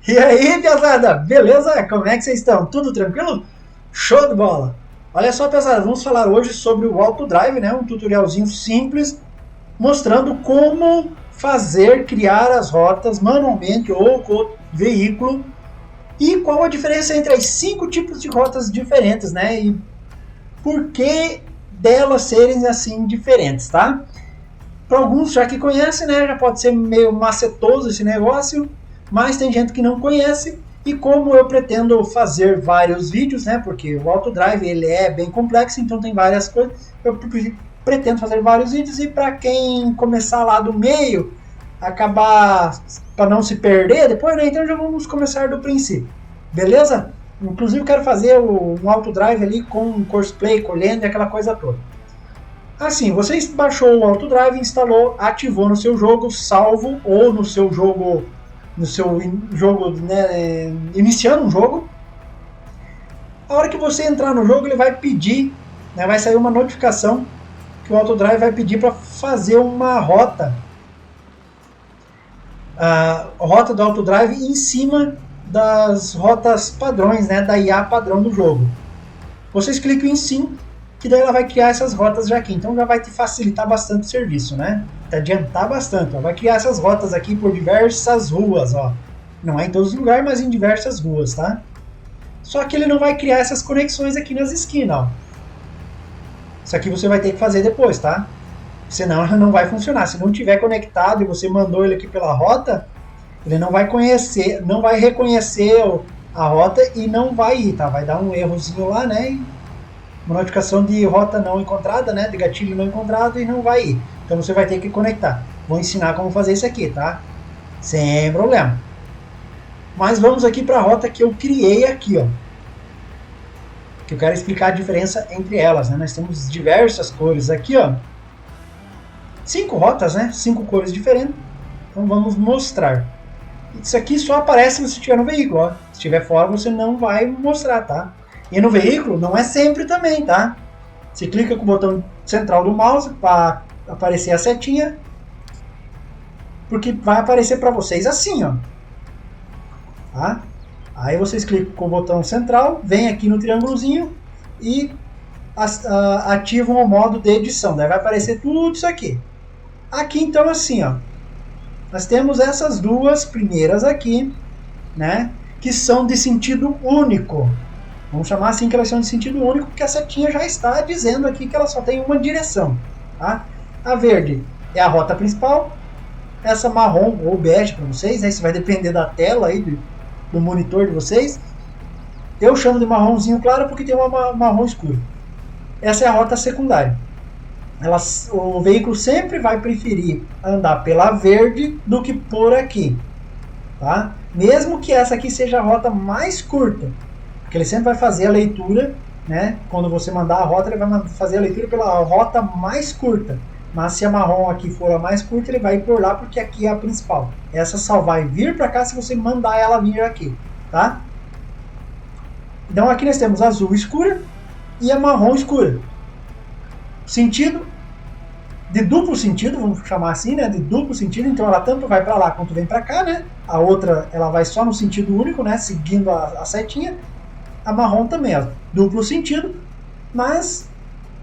E aí, pesada, beleza? Como é que vocês estão? Tudo tranquilo? Show de bola! Olha só, pesada, vamos falar hoje sobre o AutoDrive, né? Um tutorialzinho simples mostrando como fazer, criar as rotas manualmente ou com o veículo e qual a diferença entre as 5 tipos de rotas diferentes, né? E por que delas serem assim diferentes, tá? Para alguns já que conhecem, né, já pode ser meio macetoso esse negócio, mas tem gente que não conhece. E como eu pretendo fazer vários vídeos, né, porque o AutoDrive ele é bem complexo, então tem várias coisas, eu pretendo fazer vários vídeos. E para quem começar lá do meio, acabar para não se perder depois, né, então já vamos começar do princípio, beleza? Inclusive quero fazer um AutoDrive ali com Courseplay, colhendo e aquela coisa toda. Assim, você baixou o AutoDrive, instalou, ativou no seu jogo, salvo, ou no seu jogo, né, iniciando um jogo. A hora que você entrar no jogo, ele vai pedir, né, vai sair uma notificação que o AutoDrive vai pedir para fazer uma rota, a rota do AutoDrive em cima das rotas padrões, né, da IA padrão do jogo. Vocês clicam em sim, que daí ela vai criar essas rotas já aqui. Então já vai te facilitar bastante o serviço, né? Te adiantar bastante. Ó. Vai criar essas rotas aqui por diversas ruas, ó. Não é em todos os lugares, mas em diversas ruas, tá? Só que ele não vai criar essas conexões aqui nas esquinas, ó. Isso aqui você vai ter que fazer depois, tá? Senão ela não vai funcionar. Se não tiver conectado e você mandou ele aqui pela rota, ele não vai conhecer, não vai reconhecer a rota e não vai ir, tá? Vai dar um errozinho lá, né? Uma notificação de rota não encontrada, né, de gatilho não encontrado, e não vai ir. Então você vai ter que conectar. Vou ensinar como fazer isso aqui, tá? Sem problema. Mas vamos aqui para a rota que eu criei aqui, ó. Que eu quero explicar a diferença entre elas, né? Nós temos diversas cores aqui, ó. 5 rotas, né? 5 cores diferentes. Então vamos mostrar. Isso aqui só aparece se você estiver no veículo, ó. Se estiver fora, você não vai mostrar, tá? E no veículo não é sempre também, tá? Você clica com o botão central do mouse para aparecer a setinha, porque vai aparecer para vocês assim, ó. Tá? Aí vocês clicam com o botão central, vem aqui no triângulozinho e ativam o modo de edição. Daí vai aparecer tudo isso aqui. Aqui então assim, ó. Nós temos essas duas primeiras aqui, né? Que são de sentido único. Vamos chamar assim que elas são de sentido único, porque a setinha já está dizendo aqui que ela só tem uma direção. Tá? A verde é a rota principal, essa marrom ou bege para vocês, né? Isso vai depender da tela aí, do monitor de vocês. Eu chamo de marronzinho claro porque tem uma marrom escura. Essa é a rota secundária. O veículo sempre vai preferir andar pela verde do que por aqui. Tá? Mesmo que essa aqui seja a rota mais curta. Porque ele sempre vai fazer a leitura, né? Quando você mandar a rota, ele vai fazer a leitura pela rota mais curta. Mas se a marrom aqui for a mais curta, ele vai ir por lá, porque aqui é a principal. Essa só vai vir para cá se você mandar ela vir aqui, tá? Então aqui nós temos a azul escura e a marrom escura. Sentido de duplo sentido, vamos chamar assim, né? De duplo sentido, então ela tanto vai para lá quanto vem para cá, né? A outra, ela vai só no sentido único, né? Seguindo a setinha. A marrom também, ó, duplo sentido, mas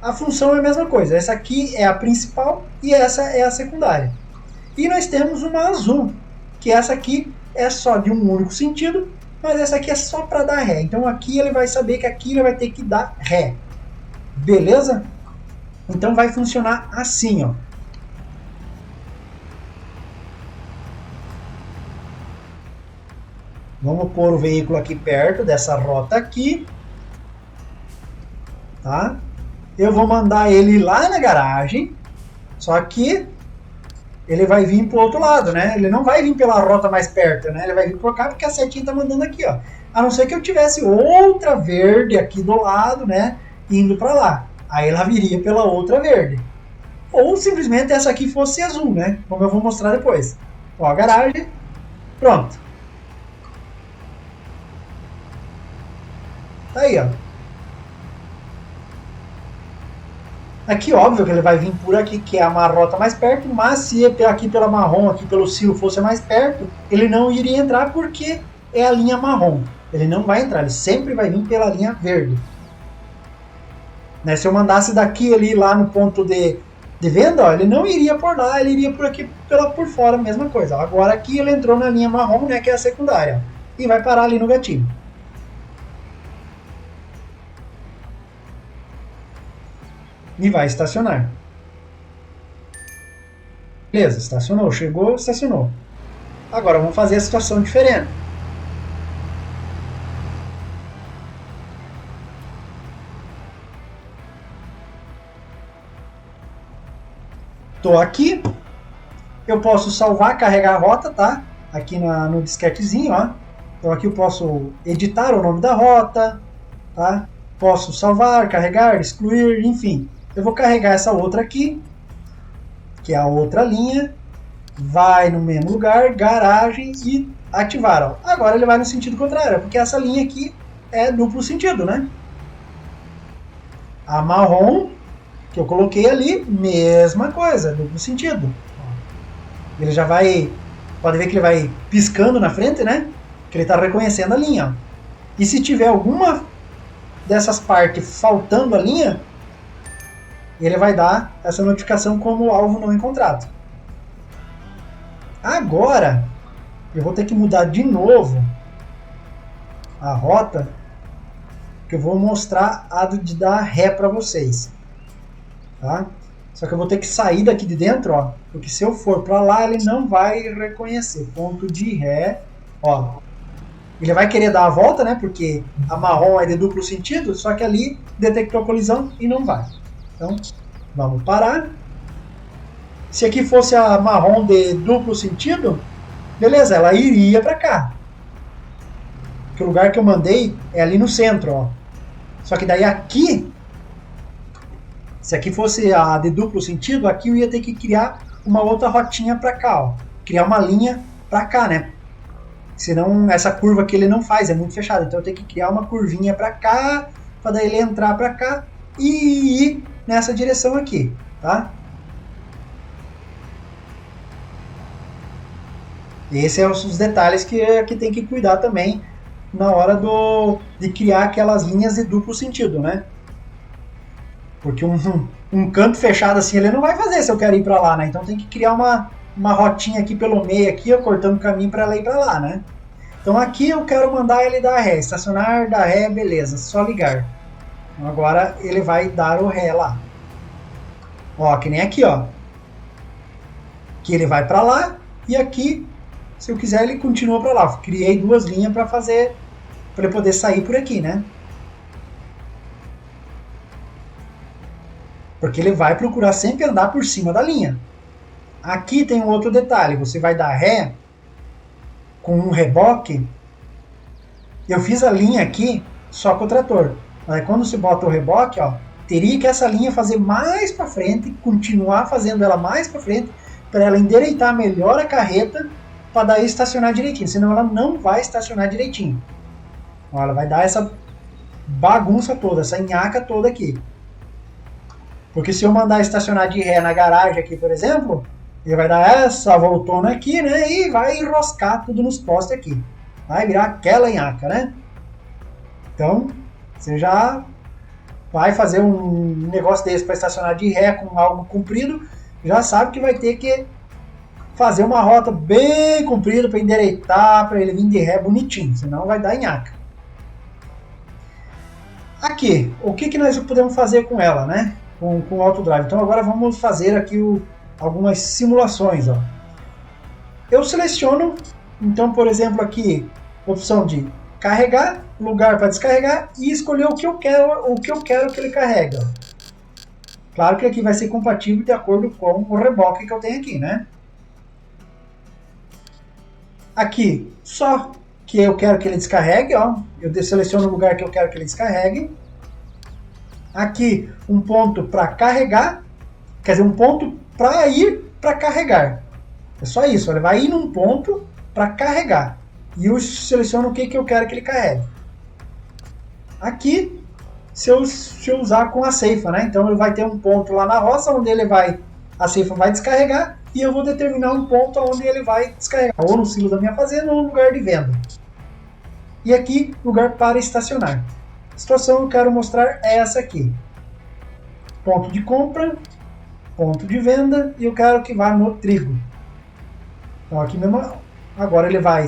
a função é a mesma coisa. Essa aqui é a principal e essa é a secundária. E nós temos uma azul, que essa aqui é só de um único sentido, mas essa aqui é só para dar ré. Então aqui ele vai saber que aqui ele vai ter que dar ré. Beleza? Então vai funcionar assim, ó. Vamos pôr o veículo aqui perto dessa rota aqui. Tá? Eu vou mandar ele lá na garagem. Só que ele vai vir para o outro lado, né? Ele não vai vir pela rota mais perto, né? Ele vai vir por cá porque a setinha tá mandando aqui, ó. A não ser que eu tivesse outra verde aqui do lado, né? Indo para lá. Aí ela viria pela outra verde. Ou simplesmente essa aqui fosse azul, né? Como eu vou mostrar depois. Ó, a garagem. Pronto. Tá aí, ó. Aqui, óbvio que ele vai vir por aqui, que é a rota mais perto, mas se aqui pela marrom, aqui pelo cio fosse mais perto, ele não iria entrar porque é a linha marrom. Ele não vai entrar, ele sempre vai vir pela linha verde. Né? Se eu mandasse daqui ali lá no ponto de venda, ó, ele não iria por lá, ele iria por aqui por fora, mesma coisa. Agora aqui ele entrou na linha marrom, né, que é a secundária, e vai parar ali no gatilho. E vai estacionar. Beleza, estacionou, chegou, estacionou. Agora vamos fazer a situação diferente. Estou aqui, eu posso salvar, carregar a rota, tá? Aqui no disquetezinho, ó. Então aqui eu posso editar o nome da rota, tá? Posso salvar, carregar, excluir, enfim. Eu vou carregar essa outra aqui, que é a outra linha, vai no mesmo lugar, garagem e ativar. Ó. Agora ele vai no sentido contrário, porque essa linha aqui é duplo sentido, né? A marrom que eu coloquei ali, mesma coisa, duplo sentido. Ele já vai, pode ver que ele vai piscando na frente, né? Que ele está reconhecendo a linha. E se tiver alguma dessas partes faltando a linha, ele vai dar essa notificação como alvo não encontrado. Agora, eu vou ter que mudar de novo a rota, que eu vou mostrar a de dar ré para vocês. Tá? Só que eu vou ter que sair daqui de dentro, ó, porque se eu for para lá, ele não vai reconhecer. Ponto de ré, ó. Ele vai querer dar a volta, né? Porque a marrom é de duplo sentido, só que ali detectou a colisão e não vai. Então, vamos parar. Se aqui fosse a marrom de duplo sentido, beleza, ela iria para cá. Porque o lugar que eu mandei é ali no centro, ó. Só que daí aqui, se aqui fosse a de duplo sentido, aqui eu ia ter que criar uma outra rotinha para cá, ó. Criar uma linha para cá, né? Senão essa curva aqui ele não faz, é muito fechado. Então eu tenho que criar uma curvinha para cá, para daí ele entrar para cá e ir nessa direção aqui, tá? Esses são os detalhes que tem que cuidar também na hora de criar aquelas linhas de duplo sentido, né? Porque um canto fechado assim ele não vai fazer se eu quero ir para lá, né? Então tem que criar uma rotinha aqui pelo meio, aqui, ó, cortando o caminho para ela ir para lá, né? Então aqui eu quero mandar ele dar ré, estacionar, dar ré, beleza, só ligar. Então agora ele vai dar o ré lá. Ó, que nem aqui, ó. Que ele vai para lá e aqui, se eu quiser, ele continua para lá. Criei duas linhas para fazer, para ele poder sair por aqui, né? Porque ele vai procurar sempre andar por cima da linha. Aqui tem um outro detalhe, você vai dar ré com um reboque. Eu fiz a linha aqui só com o trator. Mas quando você bota o reboque, ó, teria que essa linha fazer mais para frente, continuar fazendo ela mais para frente, para ela endireitar melhor a carreta, para daí estacionar direitinho. Senão ela não vai estacionar direitinho. Ó, ela vai dar essa bagunça toda, essa nhaca toda aqui. Porque se eu mandar estacionar de ré na garagem aqui, por exemplo, ele vai dar essa voltona aqui, né? E vai enroscar tudo nos postes aqui. Vai virar aquela nhaca, né? Então, você já vai fazer um negócio desse para estacionar de ré com algo comprido, já sabe que vai ter que fazer uma rota bem comprida para endireitar, para ele vir de ré bonitinho, senão vai dar nhaca. Aqui, o que nós podemos fazer com ela, né? Com o autodrive. Então agora vamos fazer aqui algumas simulações. Ó. Eu seleciono, então por exemplo aqui, opção de carregar, lugar para descarregar e escolher o que eu quero que ele carregue. Ó. Claro que aqui vai ser compatível de acordo com o reboque que eu tenho aqui, né? Aqui, só que eu quero que ele descarregue, ó. Eu seleciono o lugar que eu quero que ele descarregue. Aqui, um ponto para carregar, quer dizer, um ponto para ir para carregar. É só isso, ele vai ir num ponto para carregar. E eu seleciono o que eu quero que ele carregue. Aqui, se eu usar com a ceifa, né? Então ele vai ter um ponto lá na roça onde a ceifa vai descarregar e eu vou determinar um ponto onde ele vai descarregar. Ou no silo da minha fazenda ou no lugar de venda. E aqui, lugar para estacionar. A situação que eu quero mostrar é essa aqui. Ponto de compra, ponto de venda, e eu quero que vá no trigo. Então aqui mesmo, agora ele vai,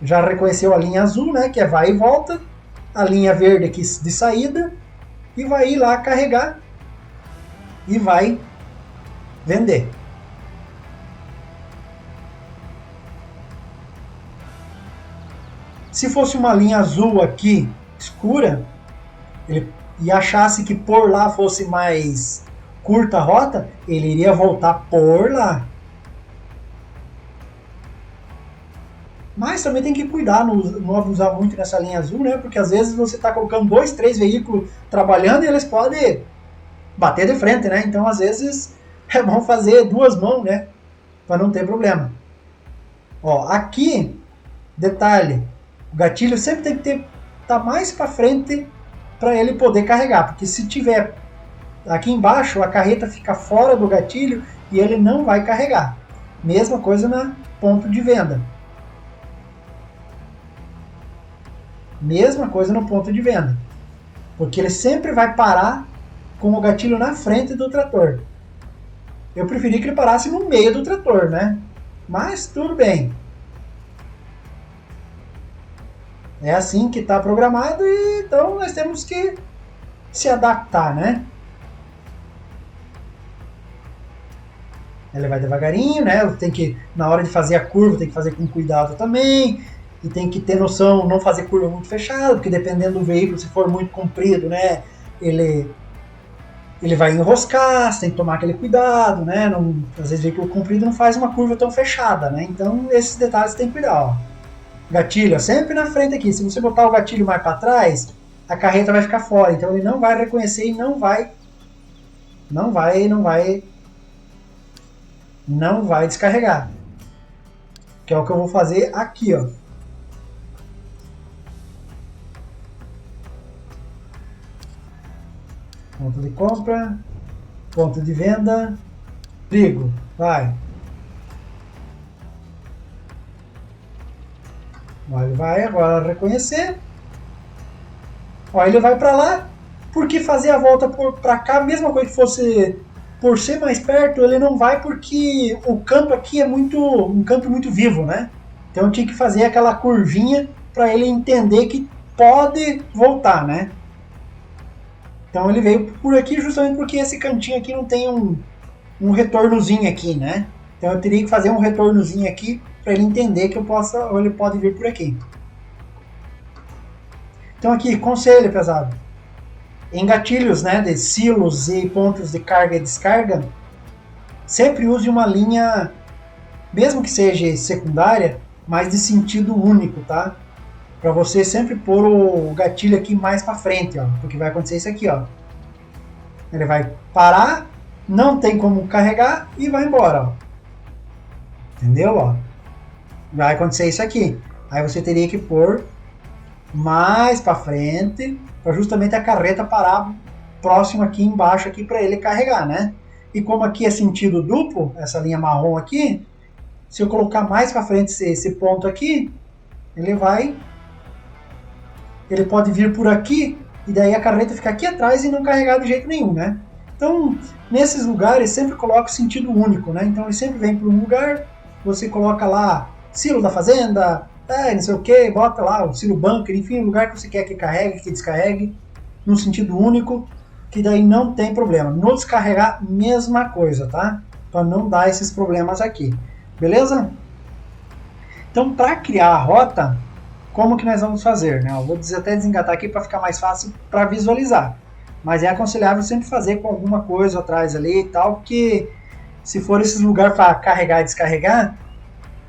já reconheceu a linha azul, né, que é vai e volta, a linha verde aqui de saída, e vai ir lá carregar e vai vender. Se fosse uma linha azul aqui, escura, e achasse que por lá fosse mais curta a rota, ele iria voltar por lá. Mas também tem que cuidar, não abusar muito nessa linha azul, né? Porque às vezes você está colocando 2, 3 veículos trabalhando e eles podem bater de frente, né? Então às vezes é bom fazer 2 mãos, né? Para não ter problema. Ó, aqui, detalhe, o gatilho sempre tem que estar mais para frente para ele poder carregar, porque se tiver aqui embaixo, a carreta fica fora do gatilho e ele não vai carregar. Mesma coisa na ponto de venda. Mesma coisa no ponto de venda. Porque ele sempre vai parar com o gatilho na frente do trator. Eu preferi que ele parasse no meio do trator, né? Mas tudo bem. É assim que está programado e então nós temos que se adaptar, né? Ele vai devagarinho, né? Tem que, na hora de fazer a curva, tem que fazer com cuidado também. E tem que ter noção, não fazer curva muito fechada, porque dependendo do veículo, se for muito comprido, né? Ele vai enroscar, você tem que tomar aquele cuidado, né? Não, às vezes veículo comprido não faz uma curva tão fechada, né? Então esses detalhes você tem que cuidar, ó. Gatilho, sempre na frente aqui. Se você botar o gatilho mais para trás, a carreta vai ficar fora. Então ele não vai reconhecer e não vai descarregar. Que é o que eu vou fazer aqui, ó. Ponto de compra, ponto de venda, trigo, vai. Ele vai agora reconhecer. Ó, ele vai para lá. Porque fazer a volta para cá, mesma coisa que fosse por ser mais perto, ele não vai porque o campo aqui é um campo muito vivo, né? Então eu tinha que fazer aquela curvinha para ele entender que pode voltar, né? Então ele veio por aqui justamente porque esse cantinho aqui não tem um retornozinho aqui, né? Então eu teria que fazer um retornozinho aqui para ele entender que ele pode vir por aqui. Então aqui, conselho, pesado. Em gatilhos, né, de silos e pontos de carga e descarga, sempre use uma linha, mesmo que seja secundária, mas de sentido único, tá? Para você sempre pôr o gatilho aqui mais para frente, ó, porque vai acontecer isso aqui, ó. Ele vai parar, não tem como carregar e vai embora, ó. Entendeu, ó? Vai acontecer isso aqui. Aí você teria que pôr mais para frente, para justamente a carreta parar próximo aqui embaixo aqui para ele carregar, né? E como aqui é sentido duplo, essa linha marrom aqui, se eu colocar mais para frente esse ponto aqui, ele pode vir por aqui e daí a carreta fica aqui atrás e não carregar de jeito nenhum, né? Então, nesses lugares sempre coloca o sentido único, né? Então ele sempre vem para um lugar, você coloca lá silo da fazenda, não sei o que, bota lá o silo bunker, enfim, o lugar que você quer que carregue, que descarregue, num sentido único, que daí não tem problema. No descarregar, mesma coisa, tá? Para não dar esses problemas aqui, beleza? Então, para criar a rota, como que nós vamos fazer, né? Eu vou até desengatar aqui para ficar mais fácil para visualizar. Mas é aconselhável sempre fazer com alguma coisa atrás ali e tal, porque se for esses lugares para carregar e descarregar,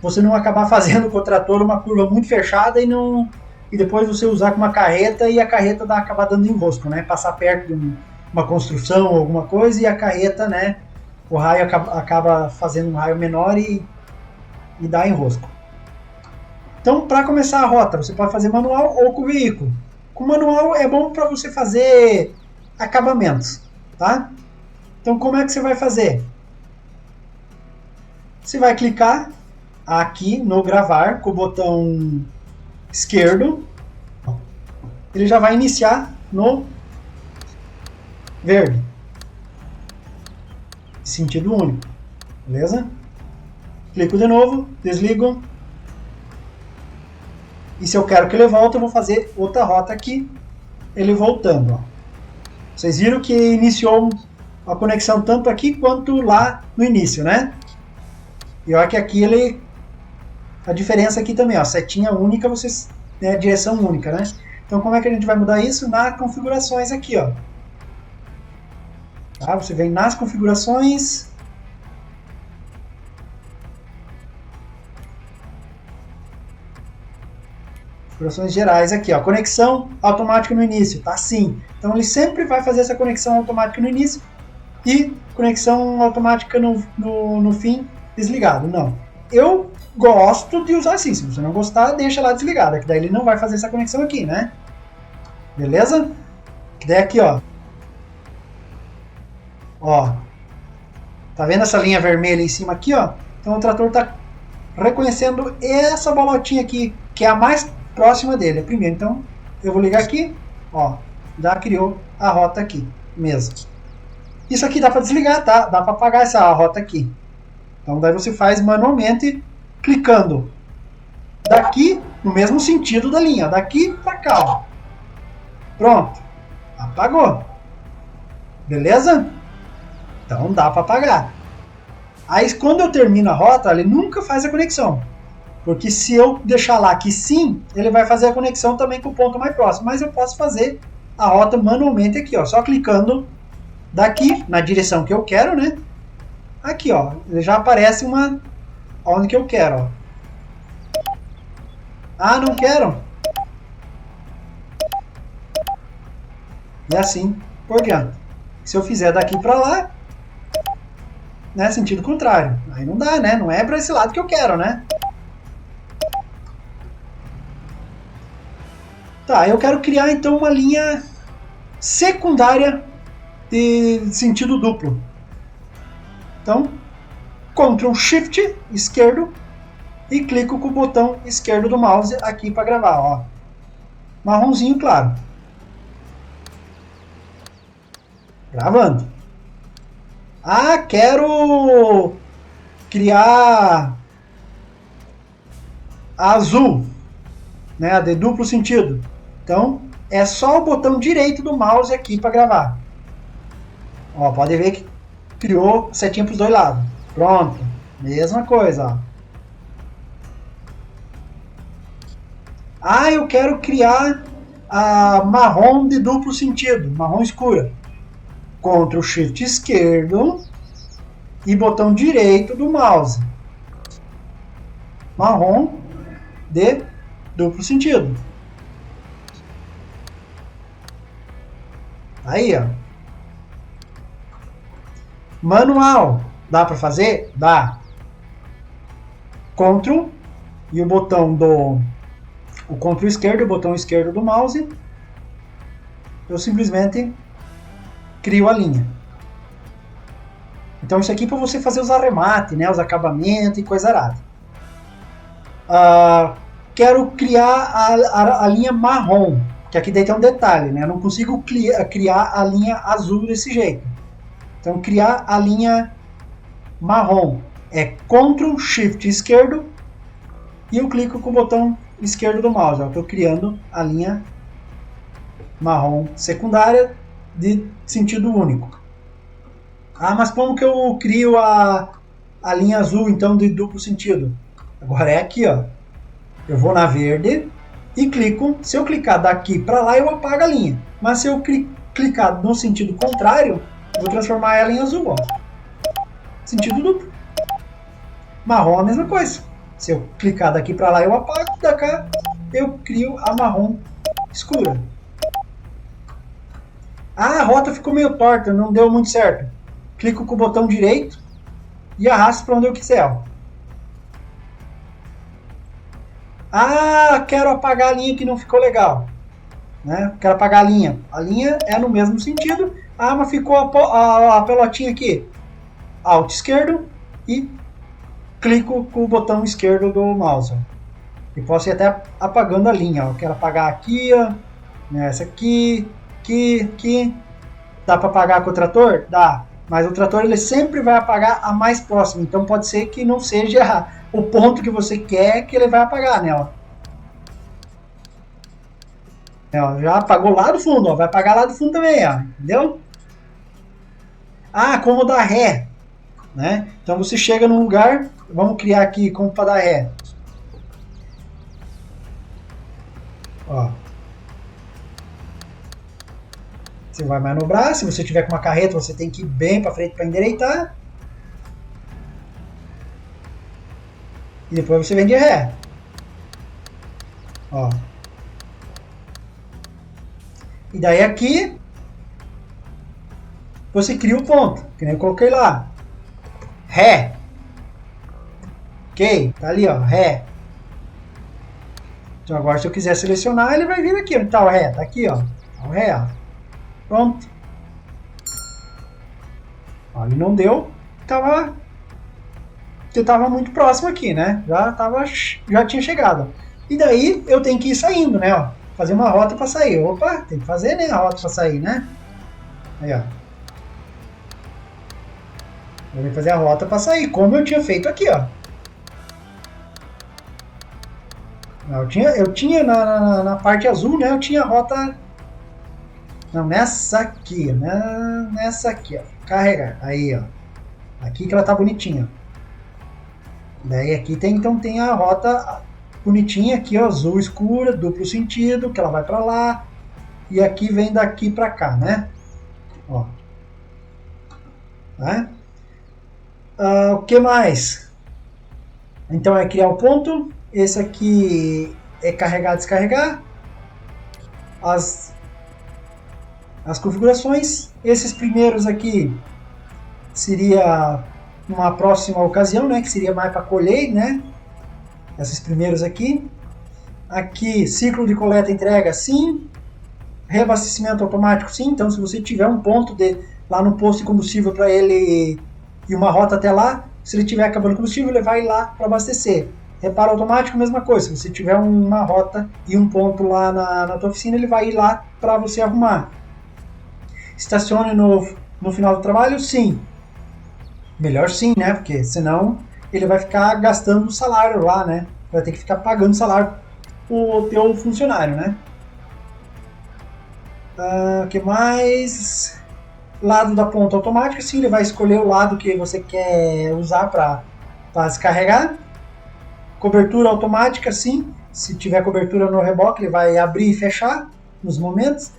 você não acabar fazendo com o trator uma curva muito fechada e depois você usar com uma carreta e a carreta acabar dando enrosco, né? Passar perto de uma construção ou alguma coisa e a carreta, né? O raio acaba fazendo um raio menor e dá enrosco. Então, para começar a rota, você pode fazer manual ou com o veículo. Com manual é bom para você fazer acabamentos, tá? Então, como é que você vai fazer? Você vai clicar aqui no gravar com o botão esquerdo, ele já vai iniciar no verde. Sentido único. Beleza? Clico de novo, desligo. E se eu quero que ele volte, eu vou fazer outra rota aqui, ele voltando. Ó. Vocês viram que iniciou a conexão tanto aqui quanto lá no início, né? E olha que aqui ele... A diferença aqui também, ó, setinha única, vocês, né, direção única, né? Então como é que a gente vai mudar isso? Nas configurações aqui, ó. Tá? Você vem nas configurações... Configurações gerais aqui, ó, conexão automática no início, tá sim. Então ele sempre vai fazer essa conexão automática no início e conexão automática no fim desligado. Não. Eu gosto de usar assim, se você não gostar, deixa lá desligado, que daí ele não vai fazer essa conexão aqui, né? Beleza? Que daí aqui, ó. Ó. Tá vendo essa linha vermelha em cima aqui, ó? Então o trator tá reconhecendo essa bolotinha aqui, que é a mais próxima dele, a primeira. Então, eu vou ligar aqui, ó, já criou a rota aqui mesmo. Isso aqui dá para desligar, tá? Dá para apagar essa rota aqui. Então, daí você faz manualmente, clicando daqui, no mesmo sentido da linha, daqui para cá, ó. Pronto, apagou. Beleza? Então, dá para apagar. Aí, quando eu termino a rota, ele nunca faz a conexão. Porque se eu deixar lá que sim, ele vai fazer a conexão também com o ponto mais próximo. Mas eu posso fazer a rota manualmente aqui, ó. Só clicando daqui, na direção que eu quero, né? Aqui, ó. Ele já aparece uma... Onde que eu quero, ó. Ah, não quero. E assim por diante. Se eu fizer daqui pra lá, né? Sentido contrário. Aí não dá, né? Não é pra esse lado que eu quero, né? Tá, eu quero criar então uma linha secundária de sentido duplo. Então, Ctrl Shift esquerdo e clico com o botão esquerdo do mouse aqui para gravar, ó. Marronzinho claro. Gravando. Ah, quero criar azul, né, de duplo sentido. Então, é só o botão direito do mouse aqui para gravar. Ó, pode ver que criou setinha para os dois lados. Pronto. Mesma coisa, ó. Ah, eu quero criar a marrom de duplo sentido, marrom escura. Ctrl Shift esquerdo e botão direito do mouse. Marrom de duplo sentido. Aí, ó. Manual. Dá para fazer? Dá. Ctrl e o botão do... O Ctrl esquerdo e o botão esquerdo do mouse. Eu simplesmente crio a linha. Então isso aqui é para você fazer os arremates, né? Os acabamentos e coisa arada. Quero criar a linha marrom. Que aqui daí tem um detalhe, né? Eu não consigo criar a linha azul desse jeito. Então, criar a linha marrom é Ctrl Shift esquerdo e eu clico com o botão esquerdo do mouse. Eu estou criando a linha marrom secundária de sentido único. Ah, mas como que eu crio a linha azul, então, de duplo sentido? Agora é aqui, ó. Eu vou na verde e clico. Se eu clicar daqui para lá, eu apago a linha. Mas se eu clicar no sentido contrário, eu vou transformar ela em azul, ó. Sentido duplo. Marrom a mesma coisa. Se eu clicar daqui para lá, eu apago. Da cá, eu crio a marrom escura. Ah, a rota ficou meio torta, não deu muito certo. Clico com o botão direito e arrasto para onde eu quiser, ó. Ah, quero apagar a linha que não ficou legal. Né? Quero apagar a linha. A linha é no mesmo sentido. Ah, mas ficou a pelotinha aqui. Alt esquerdo e clico com o botão esquerdo do mouse. E posso ir até apagando a linha, ó. Eu quero apagar aqui, ó. Essa aqui, aqui. Dá para apagar com o trator? Dá. Mas o trator ele sempre vai apagar a mais próxima. Então pode ser que não seja o ponto que você quer que ele vai apagar, né? Ó. Ó, já apagou lá do fundo, ó. Vai apagar lá do fundo também, ó. Entendeu? Ah, como dar ré, né? Então você chega num lugar, vamos criar aqui como para dar ré. Ó. Você vai manobrar, se você tiver com uma carreta, você tem que ir bem para frente para endireitar. E depois você vem de ré. Ó. E daí aqui você cria o ponto, que nem eu coloquei lá. Ré. Ok, tá ali, ó, ré. Então agora se eu quiser selecionar, ele vai vir aqui. Onde tá o ré? Tá aqui, ó. Tá o ré, ó. Pronto. Ó, ele não deu. Porque tava muito próximo aqui, né? Já tinha chegado. E daí eu tenho que ir saindo, né? Ó, fazer uma rota para sair. Opa, tem que fazer, né? A rota para sair, né? Aí, ó. Eu vou fazer a rota para sair, como eu tinha feito aqui, ó. Eu tinha na parte azul, né? Eu tinha a rota. Não, nessa aqui, né? Nessa aqui, ó. Carregar. Aí, ó. Aqui que ela tá bonitinha. Daí aqui então tem a rota bonitinha aqui, ó, azul escura, duplo sentido, que ela vai para lá. E aqui vem daqui para cá, né? Ó. Tá? O que mais? Então é criar o ponto. Esse aqui é carregar, descarregar. As configurações. Esses primeiros aqui seria uma próxima ocasião, né? Que seria mais para colher, né? Esses primeiros aqui. Aqui, ciclo de coleta e entrega, sim. Reabastecimento automático, sim. Então, se você tiver um ponto lá no posto de combustível para ele e uma rota até lá, se ele tiver acabando o combustível, ele vai lá para abastecer. Reparo automático, mesma coisa. Se você tiver uma rota e um ponto lá na tua oficina, ele vai ir lá para você arrumar. Estacione no final do trabalho, sim. Melhor sim, né? Porque senão ele vai ficar gastando o salário lá, né? Vai ter que ficar pagando o salário pro teu funcionário, né? O que mais? Lado da ponta automática, sim, ele vai escolher o lado que você quer usar para descarregar. Cobertura automática, sim. Se tiver cobertura no reboque, ele vai abrir e fechar nos momentos.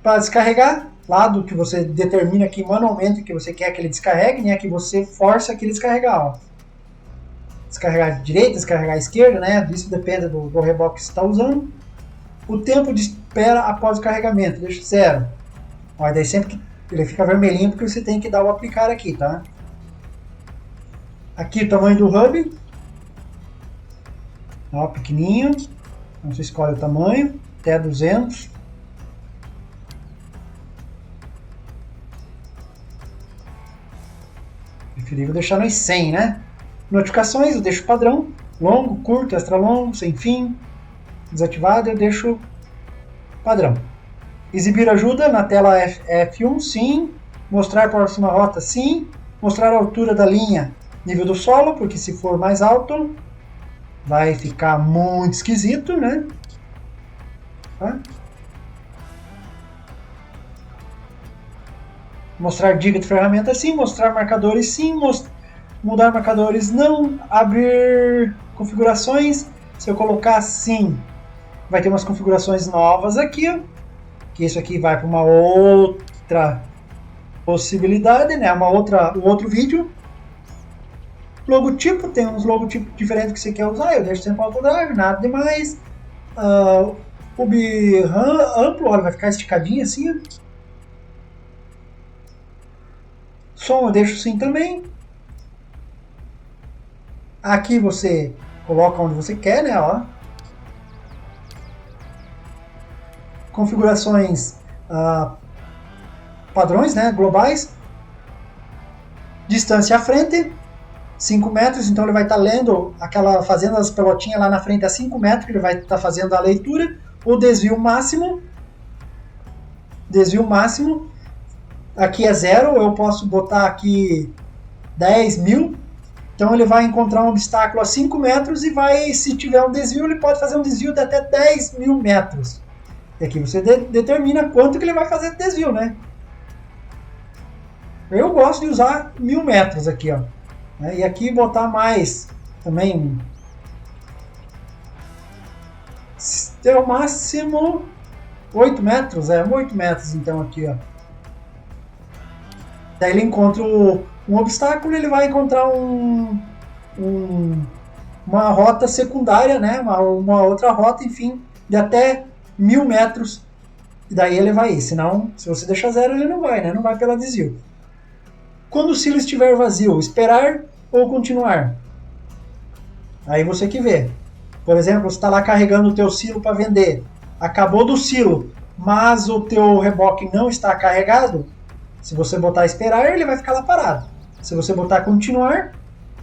Para descarregar, lado que você determina aqui manualmente que você quer que ele descarregue, né? Que você força que ele descarregar, ó. Descarregar de direita, descarregar à esquerda, né? Isso depende do reboque que você está usando. O tempo de espera após o carregamento, deixa 0. Ó, daí sempre que ele fica vermelhinho porque você tem que dar o aplicar aqui, tá? Aqui o tamanho do hub. Ó, pequenininho. Então você escolhe o tamanho, até 200. Preferível deixar nos 100, né? Notificações, eu deixo padrão. Longo, curto, extra longo, sem fim. Desativado, eu deixo padrão. Exibir ajuda na tela F1, sim. Mostrar próxima rota, sim. Mostrar a altura da linha, nível do solo, porque se for mais alto, vai ficar muito esquisito, né? Tá? Mostrar dica de ferramenta, sim. Mostrar marcadores, sim. Mudar marcadores, não. Abrir configurações. Se eu colocar sim, vai ter umas configurações novas aqui, ó. Que isso aqui vai para uma outra possibilidade, né? Um outro vídeo. Logotipo, tem uns logotipos diferentes que você quer usar. Eu deixo sempre autodrive, nada demais. O amplo, olha, vai ficar esticadinho assim, ó. Som eu deixo sim também. Aqui você coloca onde você quer, né? Ó. Configurações padrões, né? Globais. Distância à frente. 5 metros, então ele vai estar lendo fazendo as pelotinhas lá na frente a 5 metros, ele vai estar fazendo a leitura. O desvio máximo, aqui é 0, eu posso botar aqui 10.000, então ele vai encontrar um obstáculo a 5 metros e vai, se tiver um desvio, ele pode fazer um desvio de até 10.000 metros. E aqui você determina quanto que ele vai fazer de desvio, né? Eu gosto de usar 1.000 metros aqui, ó. E aqui botar mais também. É o máximo 8 metros, 8 metros então aqui, ó. Daí ele encontra um obstáculo, ele vai encontrar uma rota secundária, né? Uma outra rota, enfim, de até 1.000 metros. E daí ele vai ir. Senão, se você deixar 0, ele não vai, né? Não vai pela desvio. Quando o silo estiver vazio, esperar ou continuar? Aí você que vê. Por exemplo, você está lá carregando o teu silo para vender. Acabou do silo, mas o teu reboque não está carregado. Se você botar esperar, ele vai ficar lá parado. Se você botar continuar,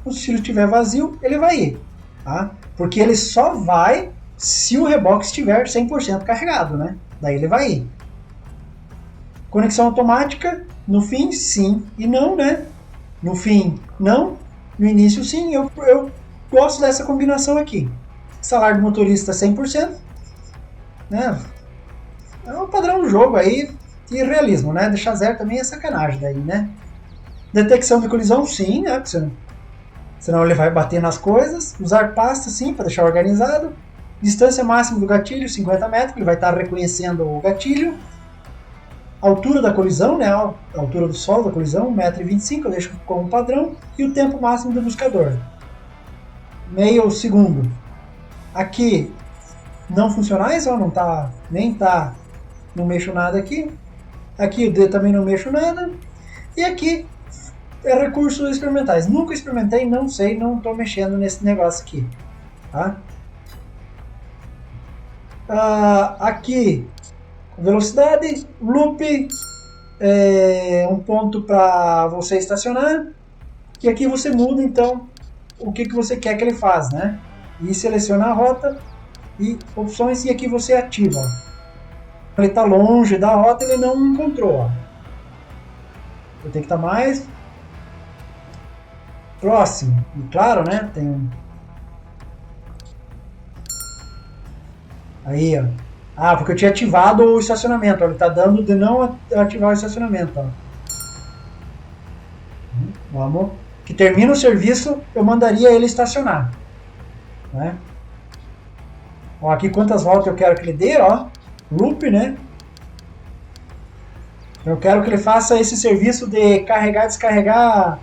o silo estiver vazio, ele vai ir. Tá? Porque ele só vai se o reboque estiver 100% carregado, né? Daí ele vai ir. Conexão automática, no fim, sim e não, né? No fim, não. No início, sim. Eu gosto dessa combinação aqui. Salário do motorista 100%. Né? É um padrão do jogo aí. E realismo, né? Deixar 0 também é sacanagem daí, né? Detecção de colisão, sim, né? Porque senão ele vai bater nas coisas. Usar pasta, sim, para deixar organizado. Distância máxima do gatilho, 50 metros. Ele vai estar reconhecendo o gatilho. Altura da colisão, né? A altura do solo da colisão, 1,25 m, eu deixo como padrão. E o tempo máximo do buscador, meio segundo. Aqui, não funcionais, ó, não tá, nem tá, não mexo nada aqui. Aqui o D também não mexo nada. E aqui é recursos experimentais. Nunca experimentei, não sei, não estou mexendo nesse negócio aqui. Tá? Aqui, velocidade, loop, um ponto para você estacionar. E aqui você muda então o que você quer que ele faça, né? E seleciona a rota e opções, e aqui você ativa. Ele está longe da rota, ele não encontrou. Ó. Eu tenho que estar mais próximo. E claro, né? Tem um. Aí, ó. Ah, porque eu tinha ativado o estacionamento. Ó. Ele está dando de não ativar o estacionamento. Ó. Vamos. Que termina o serviço, eu mandaria ele estacionar. Né? Ó, aqui quantas voltas eu quero que ele dê, ó. Loop, né? Eu quero que ele faça esse serviço de carregar e descarregar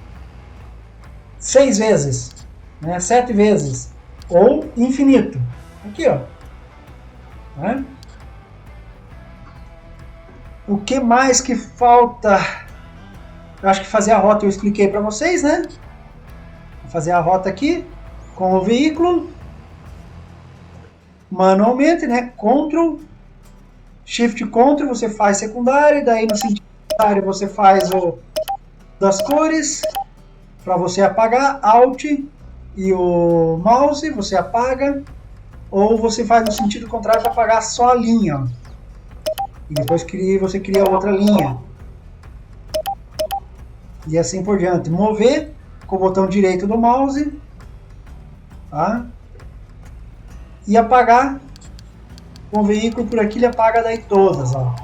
6 vezes, né? 7 vezes, ou infinito. Aqui, ó. Né? O que mais que falta? Eu acho que fazer a rota eu expliquei para vocês, né? Vou fazer a rota aqui com o veículo manualmente, né? Ctrl Shift Ctrl, você faz secundário, daí no sentido secundário você faz o das cores, para você apagar, Alt e o mouse, você apaga, ou você faz no sentido contrário para apagar só a linha, ó. E depois você cria outra linha. E assim por diante. Mover com o botão direito do mouse, tá? E apagar com o veículo por aqui, ele apaga daí todas, ó.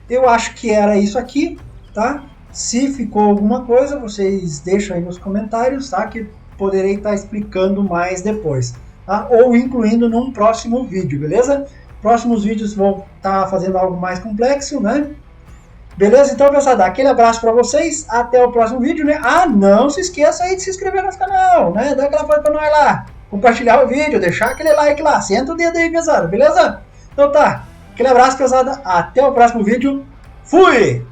Eu acho que era isso aqui, tá? Se ficou alguma coisa, vocês deixam aí nos comentários, tá? Que poderei estar explicando mais depois, tá? Ou incluindo num próximo vídeo, beleza? Próximos vídeos vou estar fazendo algo mais complexo, né? Beleza? Então, pessoal, aquele abraço para vocês. Até o próximo vídeo, né? Ah, não se esqueça aí de se inscrever no nosso canal, né? Dá aquela força pra nós lá. Compartilhar o vídeo, deixar aquele like lá. Senta o dedo aí, pesada, beleza? Então tá. Aquele abraço, pesada. Até o próximo vídeo. Fui!